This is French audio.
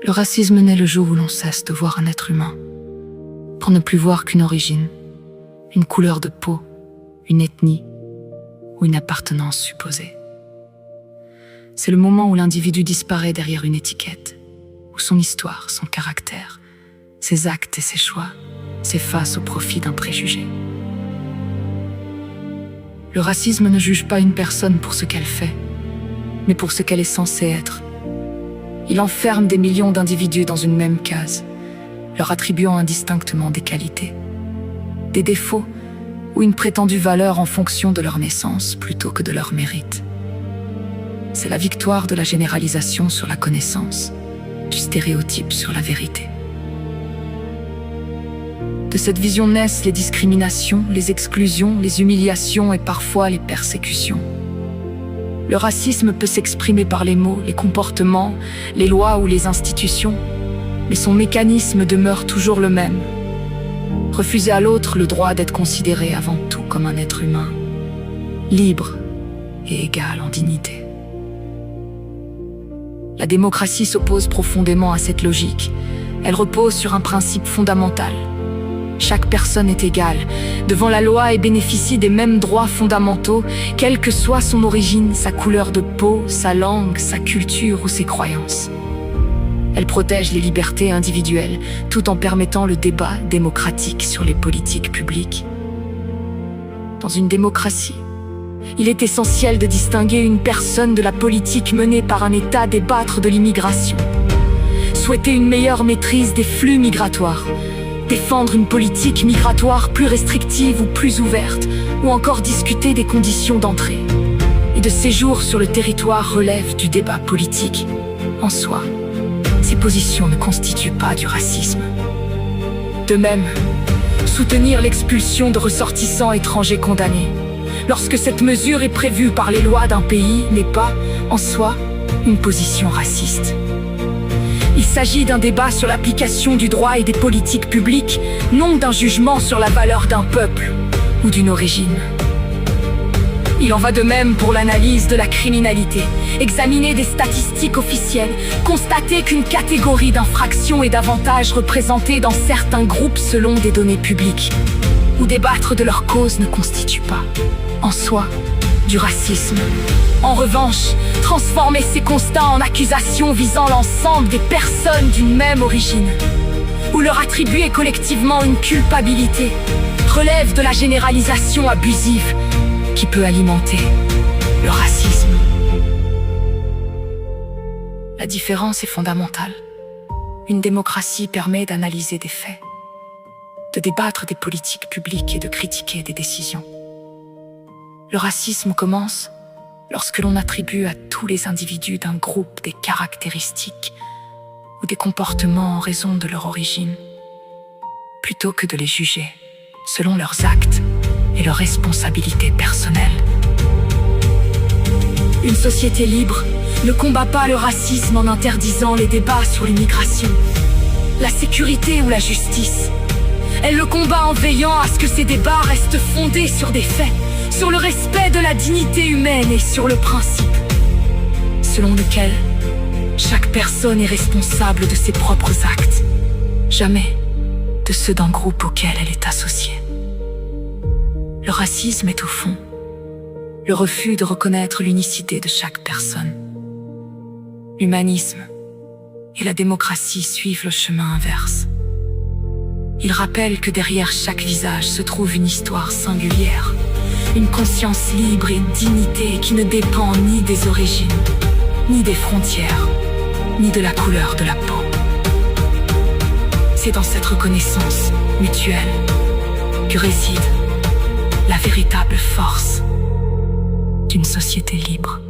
Le racisme naît le jour où l'on cesse de voir un être humain, pour ne plus voir qu'une origine, une couleur de peau, une ethnie ou une appartenance supposée. C'est le moment où l'individu disparaît derrière une étiquette, où son histoire, son caractère, ses actes et ses choix s'effacent au profit d'un préjugé. Le racisme ne juge pas une personne pour ce qu'elle fait, mais pour ce qu'elle est censée être. Il enferme des millions d'individus dans une même case, leur attribuant indistinctement des qualités, des défauts ou une prétendue valeur en fonction de leur naissance plutôt que de leur mérite. C'est la victoire de la généralisation sur la connaissance, du stéréotype sur la vérité. De cette vision naissent les discriminations, les exclusions, les humiliations et parfois les persécutions. Le racisme peut s'exprimer par les mots, les comportements, les lois ou les institutions, mais son mécanisme demeure toujours le même. Refuser à l'autre le droit d'être considéré avant tout comme un être humain, libre et égal en dignité. La démocratie s'oppose profondément à cette logique. Elle repose sur un principe fondamental. Chaque personne est égale devant la loi et bénéficie des mêmes droits fondamentaux, quelle que soit son origine, sa couleur de peau, sa langue, sa culture ou ses croyances. Elle protège les libertés individuelles tout en permettant le débat démocratique sur les politiques publiques. Dans une démocratie, il est essentiel de distinguer une personne de la politique menée par un État, débattre de l'immigration, souhaiter une meilleure maîtrise des flux migratoires, défendre une politique migratoire plus restrictive ou plus ouverte, ou encore discuter des conditions d'entrée et de séjour sur le territoire relèvent du débat politique. En soi, ces positions ne constituent pas du racisme. De même, soutenir l'expulsion de ressortissants étrangers condamnés, lorsque cette mesure est prévue par les lois d'un pays, n'est pas, en soi, une position raciste. Il s'agit d'un débat sur l'application du droit et des politiques publiques, non d'un jugement sur la valeur d'un peuple ou d'une origine. Il en va de même pour l'analyse de la criminalité. Examiner des statistiques officielles, constater qu'une catégorie d'infractions est davantage représentée dans certains groupes selon des données publiques, ou débattre de leur cause ne constitue pas, en soi, du racisme. En revanche, transformer ces constats en accusations visant l'ensemble des personnes d'une même origine, ou leur attribuer collectivement une culpabilité, relève de la généralisation abusive qui peut alimenter le racisme. La différence est fondamentale. Une démocratie permet d'analyser des faits, de débattre des politiques publiques et de critiquer des décisions. Le racisme commence lorsque l'on attribue à tous les individus d'un groupe des caractéristiques ou des comportements en raison de leur origine, plutôt que de les juger selon leurs actes et leurs responsabilités personnelles. Une société libre ne combat pas le racisme en interdisant les débats sur l'immigration, la sécurité ou la justice. Elle le combat en veillant à ce que ces débats restent fondés sur des faits, sur le respect de la dignité humaine et sur le principe selon lequel chaque personne est responsable de ses propres actes, jamais de ceux d'un groupe auquel elle est associée. Le racisme est au fond le refus de reconnaître l'unicité de chaque personne. L'humanisme et la démocratie suivent le chemin inverse. Ils rappellent que derrière chaque visage se trouve une histoire singulière, une conscience libre et une dignité qui ne dépend ni des origines, ni des frontières, ni de la couleur de la peau. C'est dans cette reconnaissance mutuelle que réside la véritable force d'une société libre.